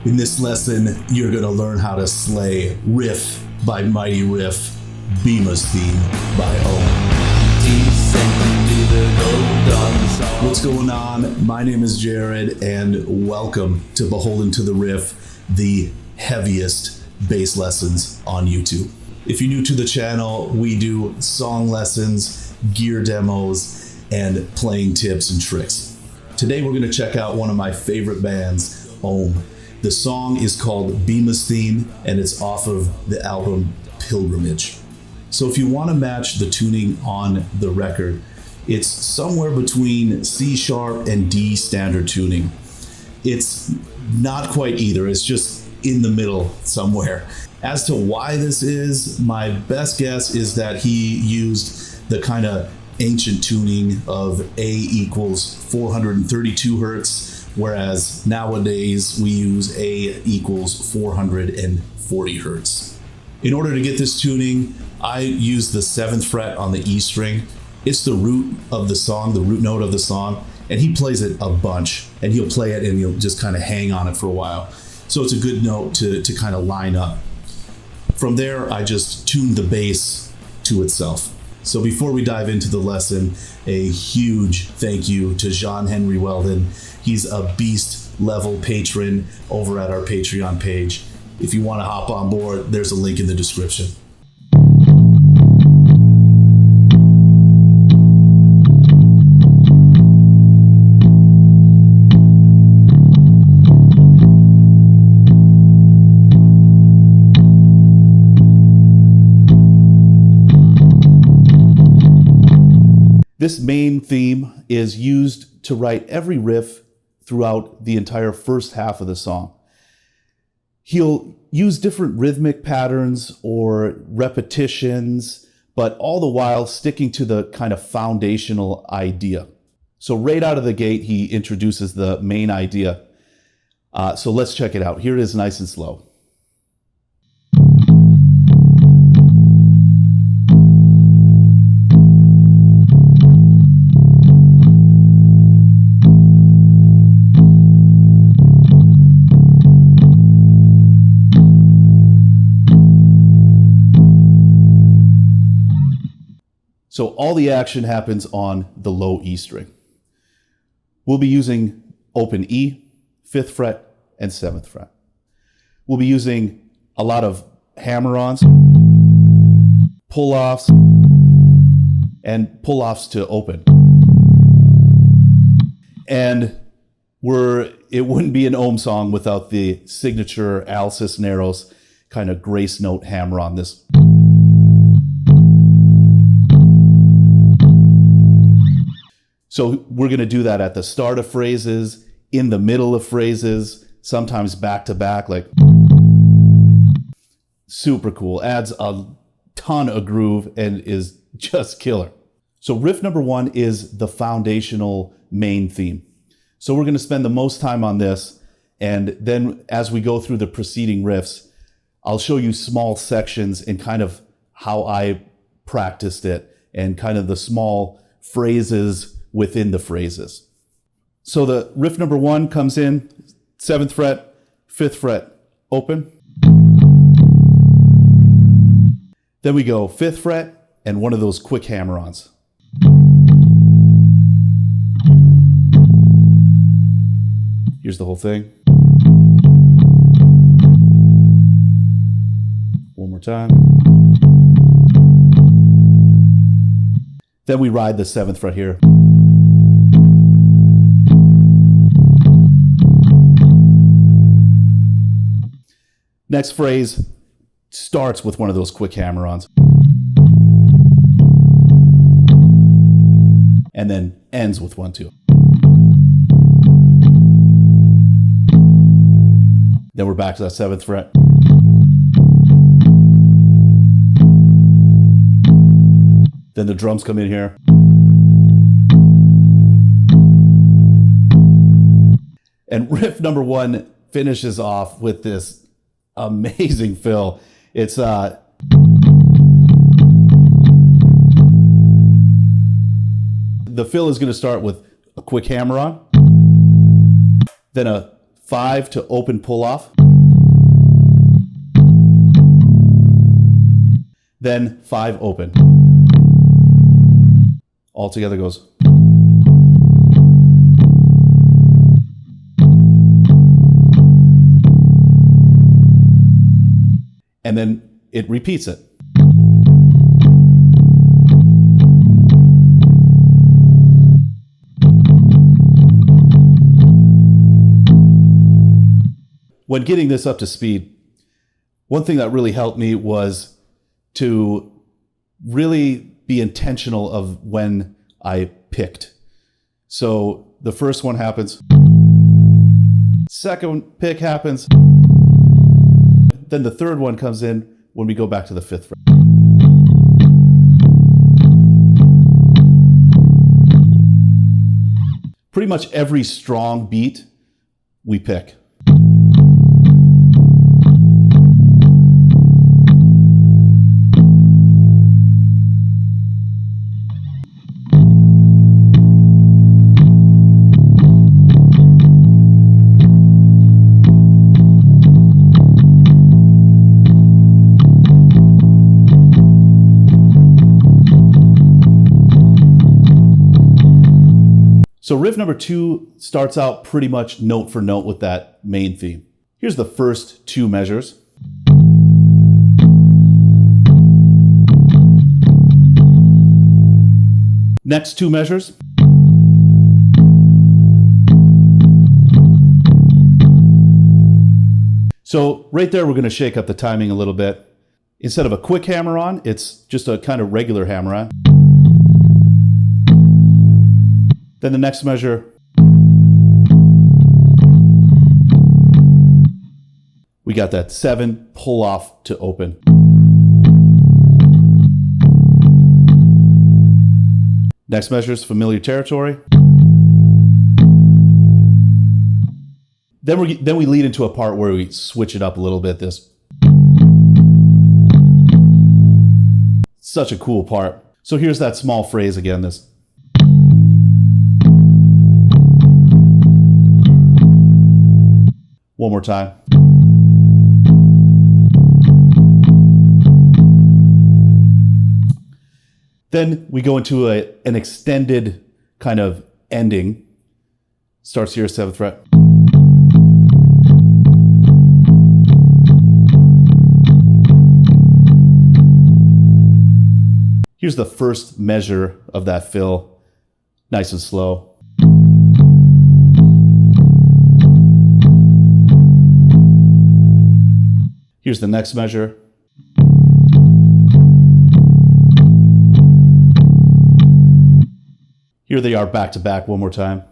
In this lesson, you're going to learn how to slay Riff by Mighty Riff, Bhima's theme by Ohm. What's going on? My name is Jered, and welcome to Beholden to the Riff, the heaviest bass lessons on YouTube. If you're new to the channel, we do song lessons, gear demos, and playing tips and tricks. Today we're going to check out one of my favorite bands, Ohm. The song is called Bhima's Theme, and it's off of the album Pilgrimage. So if you want to match the tuning on the record, it's somewhere between C sharp and D standard tuning. It's not quite either, it's just in the middle somewhere. As to why this is, my best guess is that he used the kind of ancient tuning of A equals 432 hertz, whereas nowadays we use A equals 440 hertz. In order to get this tuning, I use the 7th fret on the E string. It's the root of the song, the root note of the song, and he plays it a bunch, and he'll play it and he'll just kind of hang on it for a while. So it's a good note to kind of line up. From there, I just tune the bass to itself. So before we dive into the lesson, a huge thank you to Jean-Henry Weldon. He's a beast level patron over at our Patreon page. If you want to hop on board, there's a link in the description. This main theme is used to write every riff throughout the entire first half of the song. He'll use different rhythmic patterns or repetitions, but all the while sticking to the kind of foundational idea. So right out of the gate, he introduces the main idea. So let's check it out. Here it is, nice and slow. So all the action happens on the low E string. We'll be using open E, 5th fret, and 7th fret. We'll be using a lot of hammer-ons, pull-offs, and pull-offs to open. And it wouldn't be an Ohm song without the signature Al Cisneros kind of grace note hammer-on. This. So we're going to do that at the start of phrases, in the middle of phrases, sometimes back to back, like super cool. Adds a ton of groove and is just killer. So riff number 1 is the foundational main theme. So we're going to spend the most time on this, and then as we go through the preceding riffs, I'll show you small sections and kind of how I practiced it and kind of the small phrases within the phrases. So the riff number 1 comes in, 7th fret, 5th fret, open. Then we go 5th fret and one of those quick hammer-ons. Here's the whole thing. One more time. Then we ride the 7th fret here. Next phrase starts with one of those quick hammer-ons. And then ends with one too. Then we're back to that 7th fret. Then the drums come in here. And riff number 1 finishes off with this amazing fill. It's the fill is going to start with a quick hammer on, then a 5 to open pull off. Then 5 open. All together goes. And then it repeats it. When getting this up to speed, one thing that really helped me was to really be intentional of when I picked. So the first one happens, second pick happens, then the third one comes in when we go back to the 5th fret. Pretty much every strong beat we pick. So riff number 2 starts out pretty much note for note with that main theme. Here's the first 2 measures. Next 2 measures. So right there, we're going to shake up the timing a little bit. Instead of a quick hammer on, it's just a kind of regular hammer on. Then the next measure, we got that 7 pull off to open. Next measure is familiar territory. Then we lead into a part where we switch it up a little bit. This such a cool part. So here's that small phrase again. This. One more time. Then we go into an extended kind of ending. Starts here, 7th fret. Here's the first measure of that fill, nice and slow. Here's the next measure. Here they are back to back one more time.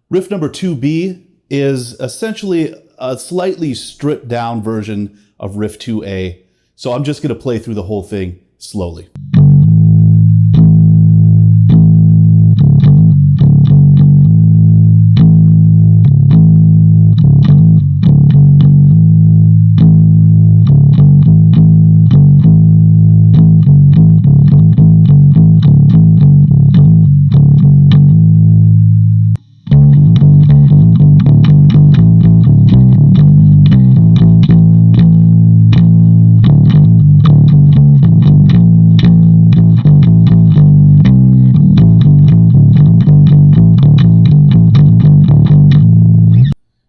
Riff number 2B is essentially a slightly stripped down version of riff 2A. So I'm just going to play through the whole thing slowly.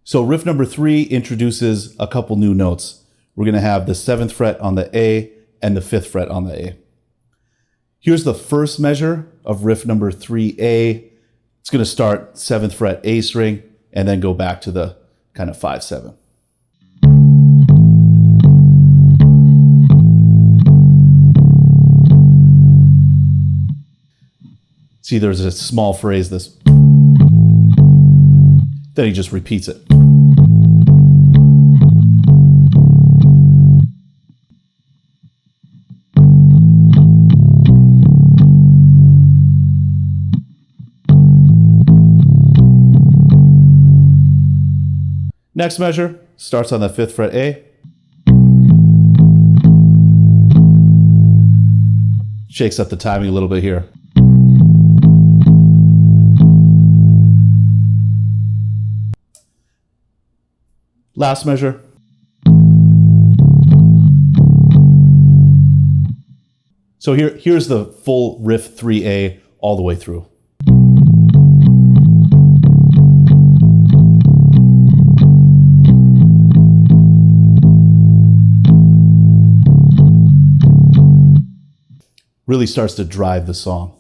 So riff number 3 introduces a couple new notes. We're going to have the 7th fret on the A and the 5th fret on the A. Here's the first measure of riff number 3A. It's going to start 7th fret A string and then go back to the kind of 5/7. See, there's a small phrase, this. Then he just repeats it. Next measure starts on the 5th fret A. Shakes up the timing a little bit here. Last measure. So here's the full riff 3A all the way through. Really starts to drive the song.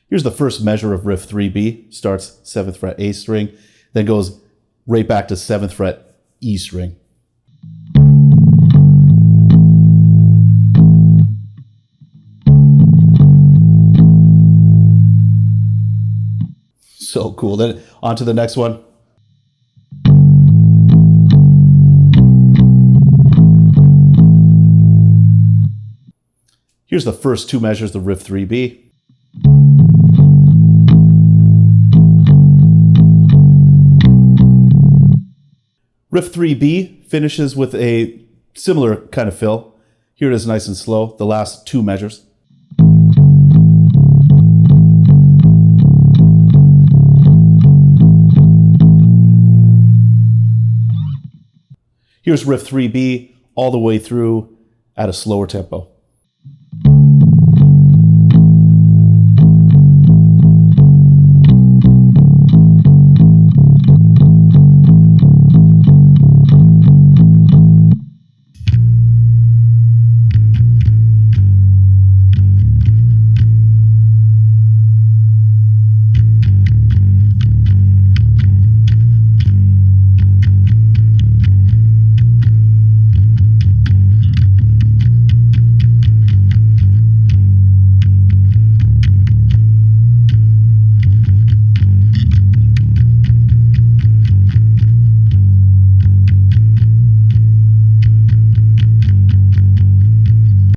Here's the first measure of riff 3B. Starts 7th fret A string, then goes right back to 7th fret E string. So cool. Then on to the next one. Here's the first two measures of riff 3B. Riff 3B finishes with a similar kind of fill. Here it is nice and slow, the last two measures. Here's riff 3B all the way through at a slower tempo.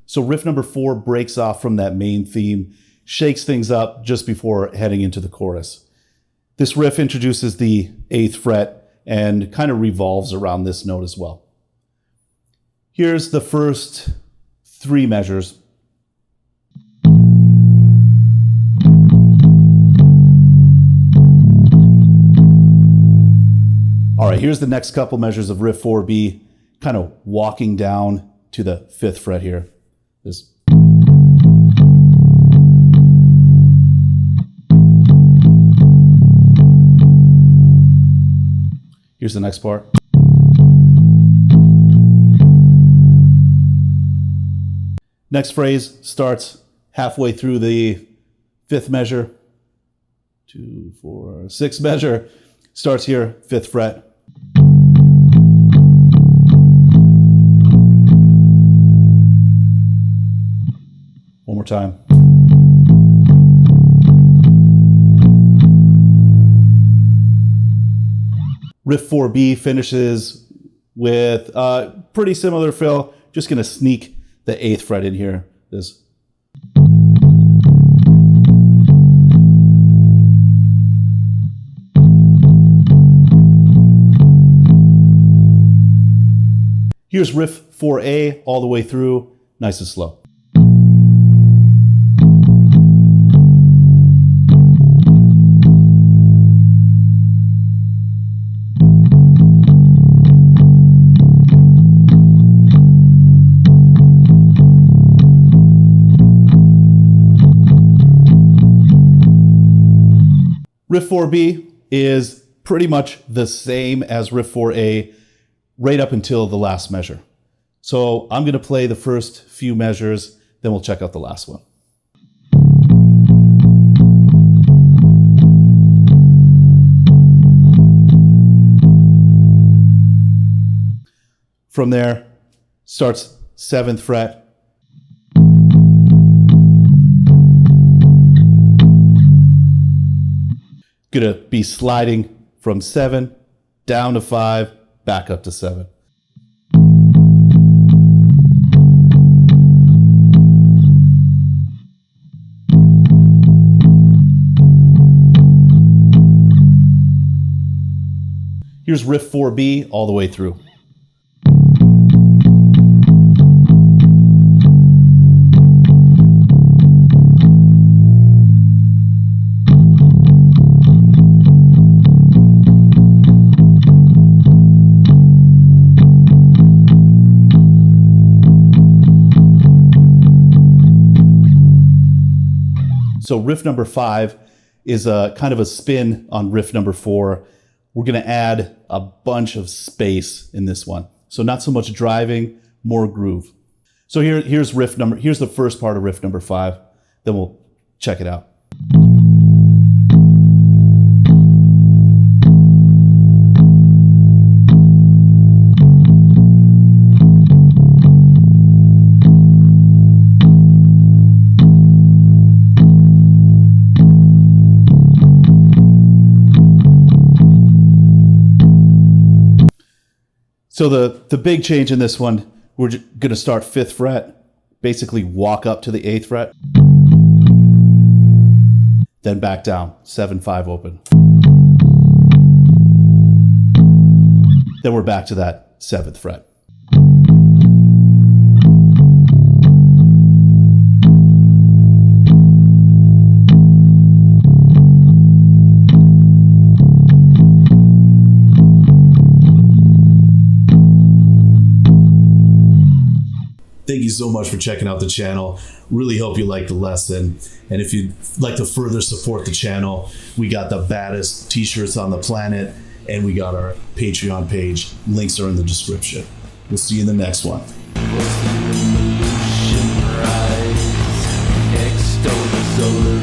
So riff number 4 breaks off from that main theme, shakes things up just before heading into the chorus. This riff introduces the 8th fret and kind of revolves around this note as well. Here's the first 3 measures. All right, here's the next couple measures of riff 4B, kind of walking down to the 5th fret here. Here's the next part. Next phrase starts halfway through the 5th measure. 2, 4, 6 measure. Starts here, 5th fret. One more time. Riff 4B finishes with a pretty similar fill. Just going to sneak the 8th fret in here. Here's riff 4A all the way through, nice and slow. Riff 4B is pretty much the same as riff 4A right up until the last measure. So I'm going to play the first few measures, then we'll check out the last one. From there, starts 7th fret. Gonna be sliding from 7 down to 5, back up to 7. Here's riff 4B all the way through. So riff number 5 is a kind of a spin on riff number 4. We're going to add a bunch of space in this one. So not so much driving, more groove. So here's the first part of riff number 5. Then we'll check it out. So the big change in this one, we're going to start 5th fret, basically walk up to the 8th fret, then back down, 7-5 open. Then we're back to that 7th fret. Thank you so much for checking out the channel. Really hope you liked the lesson. And if you'd like to further support the channel, we got the baddest t-shirts on the planet, and we got our Patreon page. Links are in the description. We'll see you in the next one. Extol the solar